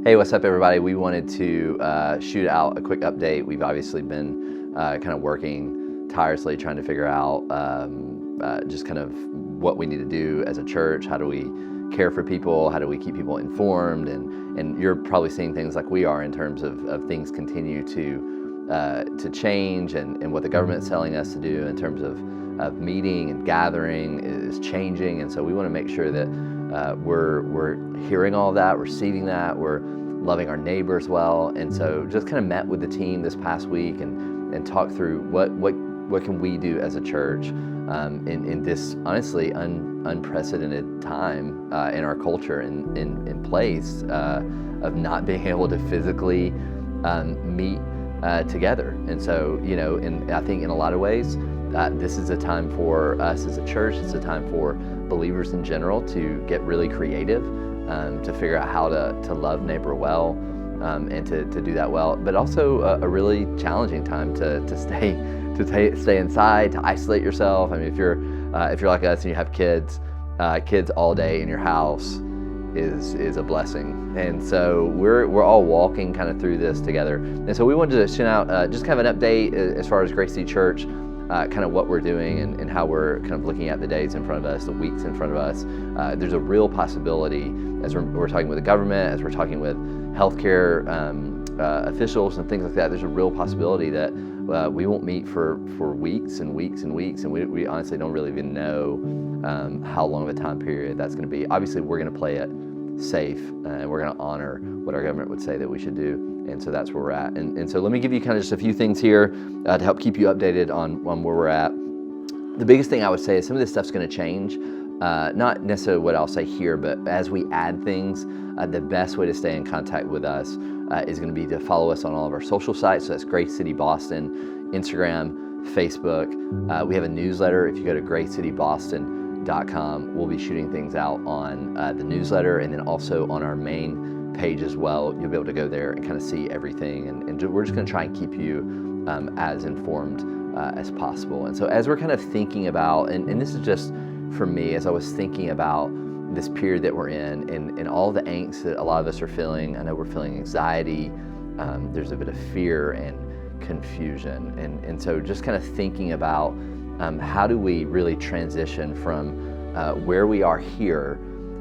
Hey, what's up, everybody? We wanted to shoot out a quick update. We've obviously been kind of working tirelessly trying to figure out just kind of what we need to do as a church. How do we care for people? How do we keep people informed? And you're probably seeing things like we are in terms of things continue to change, and what the government's telling us to do in terms of meeting and gathering is changing. And so we want to make sure that we're hearing all of that, receiving that, we're loving our neighbors well. And so just kind of met with the team this past week and talked through what can we do as a church in this honestly unprecedented time in our culture and in place of not being able to physically meet together. And so, and I think in a lot of ways, this is a time for us as a church. It's a time for believers in general to get really creative, to figure out how to love neighbor well, and to do that well. But also a really challenging time to stay inside, to isolate yourself. I mean, if you're like us and you have kids all day in your house is a blessing. And so we're all walking kind of through this together. And so we wanted to send out just kind of an update as far as Grace City Church, kind of what we're doing and how we're kind of looking at the days in front of us, the weeks in front of us. There's a real possibility as we're talking with the government, as we're talking with healthcare officials and things like that, there's a real possibility that we won't meet for weeks and weeks and weeks, and we honestly don't really even know how long of a time period that's going to be. Obviously, we're going to play it safe, and we're going to honor what our government would say that we should do. And so that's where we're at. And so let me give you kind of just a few things here to help keep you updated on where we're at. The biggest thing I would say is some of this stuff's going to change. Not necessarily what I'll say here, but as we add things, the best way to stay in contact with us is going to be to follow us on all of our social sites. So that's Grace City Boston, Instagram, Facebook. We have a newsletter. If you go to gracecityboston.com, we'll be shooting things out on the newsletter, and then also on our main page as well. You'll be able to go there and kind of see everything, and we're just going to try and keep you as informed as possible. And so as we're kind of thinking about, and this is just for me, as I was thinking about this period that we're in and all the angst that a lot of us are feeling. I know we're feeling anxiety, there's a bit of fear and confusion, and so just kind of thinking about how do we really transition from where we are here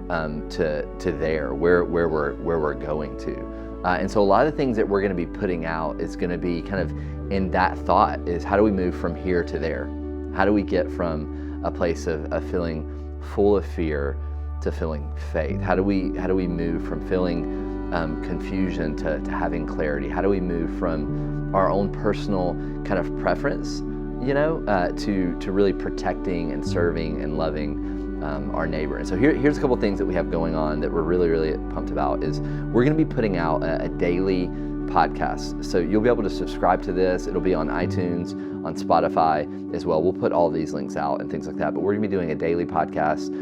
to there, where we're going to. And so a lot of the things that we're going to be putting out is going to be kind of in that thought is, how do we move from here to there? How do we get from a place of feeling full of fear to feeling faith? How do we move from feeling confusion to having clarity? How do we move from our own personal kind of preference, to really protecting and serving and loving our neighbor? And so here's a couple things that we have going on that we're really, really pumped about. Is we're going to be putting out a daily podcast. So you'll be able to subscribe to this. It'll be on iTunes, on Spotify as well. We'll put all these links out and things like that, but we're going to be doing a daily podcast.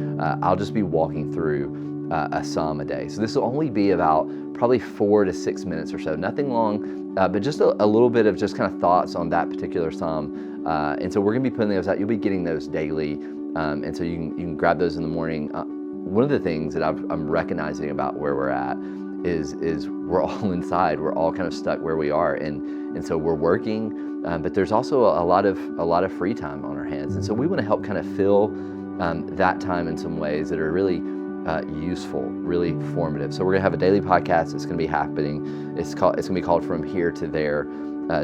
I'll just be walking through a psalm a day. So this will only be about probably 4 to 6 minutes or so, nothing long, but just a little bit of just kind of thoughts on that particular psalm. And so we're going to be putting those out. You'll be getting those daily. And so you can grab those in the morning. One of the things that I'm recognizing about where we're at is we're all inside. We're all kind of stuck where we are, and so we're working, but there's also a lot of free time on our hands, and so we want to help kind of fill that time in some ways that are really useful, really formative. So we're gonna have a daily podcast. It's gonna be happening. It's gonna be called From Here to There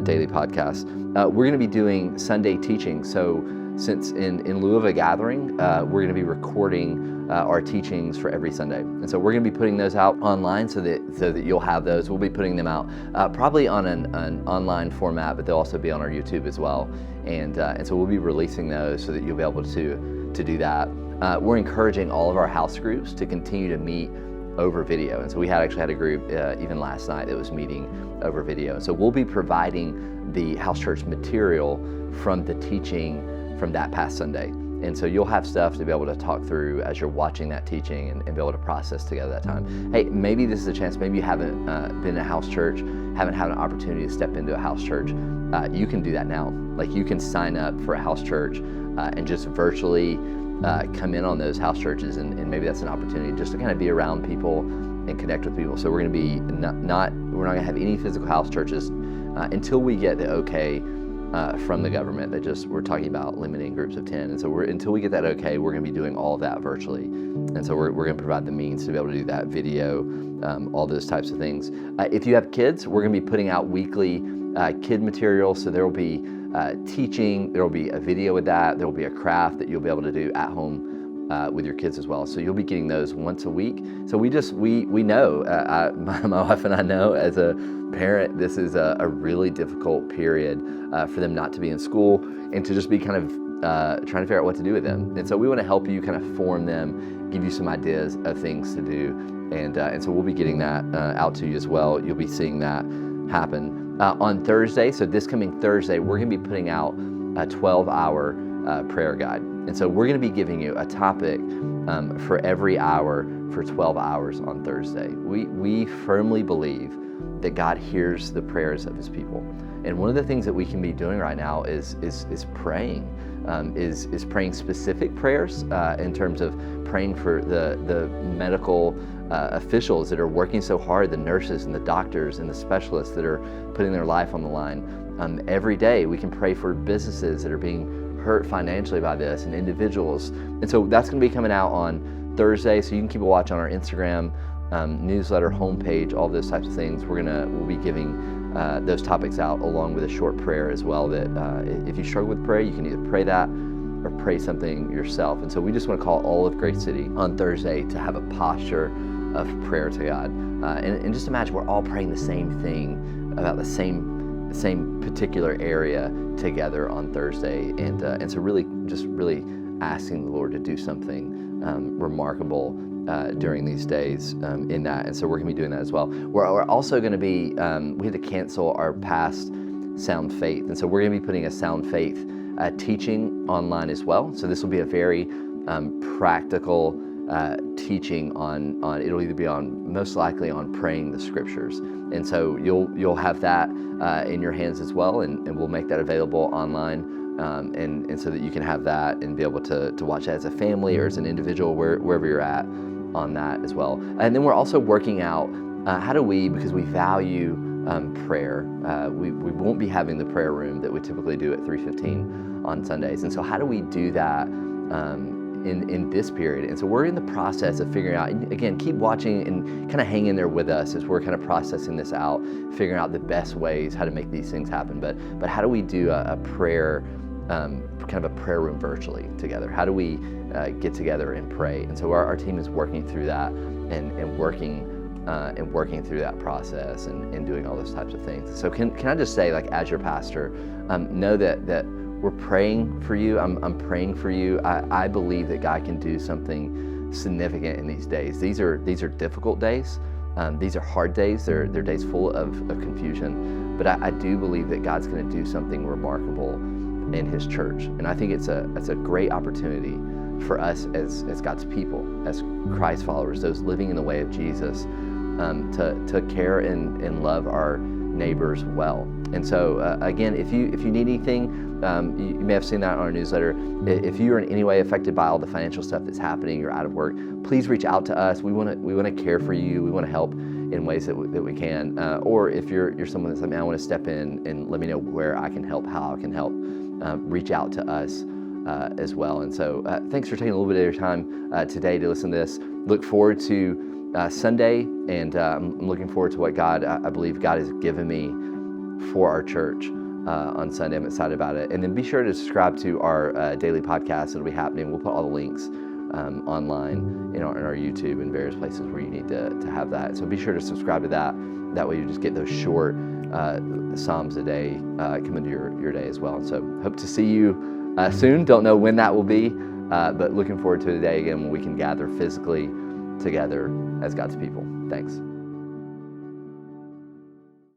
daily podcast. We're gonna be doing Sunday teaching. So since in lieu of a gathering, we're going to be recording our teachings for every Sunday. And so we're going to be putting those out online so that you'll have those. We'll be putting them out probably on an online format, but they'll also be on our YouTube as well. And so we'll be releasing those so that you'll be able to do that. We're encouraging all of our house groups to continue to meet over video. And so we actually had a group even last night that was meeting over video. And so we'll be providing the house church material from the teaching from that past Sunday. And so you'll have stuff to be able to talk through as you're watching that teaching and be able to process together that time. Hey, maybe this is a chance, maybe you haven't been in a house church, haven't had an opportunity to step into a house church. You can do that now. Like, you can sign up for a house church and just virtually come in on those house churches, and maybe that's an opportunity just to kind of be around people and connect with people. So we're going to be we're not going to have any physical house churches until we get the okay from the government. We're talking about limiting groups of 10. And so until we get that okay, we're going to be doing all of that virtually. And so we're going to provide the means to be able to do that, video, all those types of things. If you have kids, we're going to be putting out weekly kid material. So there will be teaching, there will be a video with that, there will be a craft that you'll be able to do at home with your kids as well. So you'll be getting those once a week. So we know, my wife and I know as a parent, this is a really difficult period for them not to be in school and to just be kind of trying to figure out what to do with them. And so we want to help you kind of form them, give you some ideas of things to do. And so we'll be getting that out to you as well. You'll be seeing that happen. On Thursday, so this coming Thursday, we're going to be putting out a 12-hour prayer guide. And so we're going to be giving you a topic for every hour for 12 hours on Thursday. We firmly believe that God hears the prayers of his people. And one of the things that we can be doing right now is praying, is praying specific prayers in terms of praying for the medical officials that are working so hard, the nurses and the doctors and the specialists that are putting their life on the line. Every day we can pray for businesses that are being hurt financially by this and individuals. And so that's going to be coming out on Thursday. So you can keep a watch on our Instagram, newsletter, homepage, all those types of things. We'll be giving those topics out along with a short prayer as well, that if you struggle with prayer, you can either pray that or pray something yourself. And so we just want to call all of Grace City on Thursday to have a posture of prayer to God. And just imagine we're all praying the same thing about the same particular area together on Thursday. And so really asking the Lord to do something remarkable during these days in that. And so we're going to be doing that as well. We're also going to be, we had to cancel our past Sound Faith. And so we're going to be putting a Sound Faith teaching online as well. So this will be a very practical teaching on it'll either be most likely on praying the scriptures. And so you'll have that in your hands as well, and we'll make that available online, and so that you can have that and be able to watch that as a family or as an individual, wherever you're at on that as well. And then we're also working out how do we, because we value prayer, we won't be having the prayer room that we typically do at 3:15 on Sundays. And so how do we do that in this period? And so we're in the process of figuring out, and again, keep watching and kind of hang in there with us as we're kind of processing this out, figuring out the best ways how to make these things happen. But how do we do a prayer, kind of a prayer room virtually together? How do we get together and pray? And so our team is working through that and working through that process and doing all those types of things. So can I just say, like, as your pastor, know that we're praying for you. I'm praying for you. I believe that God can do something significant in these days. These are difficult days. These are hard days. They're days full of confusion. But I do believe that God's going to do something remarkable in his church. And I think it's a great opportunity for us as God's people, as Christ followers, those living in the way of Jesus, to care and love our neighbors well. And so again, if you need anything, you may have seen that on our newsletter. If you are in any way affected by all the financial stuff that's happening, you're out of work, please reach out to us. We want to care for you. We want to help in ways that we can. Or if you're someone that's like, man, I want to step in and let me know where I can help, how I can help, reach out to us as well. And so thanks for taking a little bit of your time today to listen to this. Look forward to Sunday, and I'm looking forward to what I believe God has given me for our church on Sunday. I'm excited about it. And then be sure to subscribe to our daily podcast. It'll be happening. We'll put all the links online in our YouTube and various places where you need to have that. So be sure to subscribe to that. That way you just get those short Psalms a day come into your day as well. And so hope to see you soon. Don't know when that will be, but looking forward to a day again when we can gather physically together as God's people. Thanks.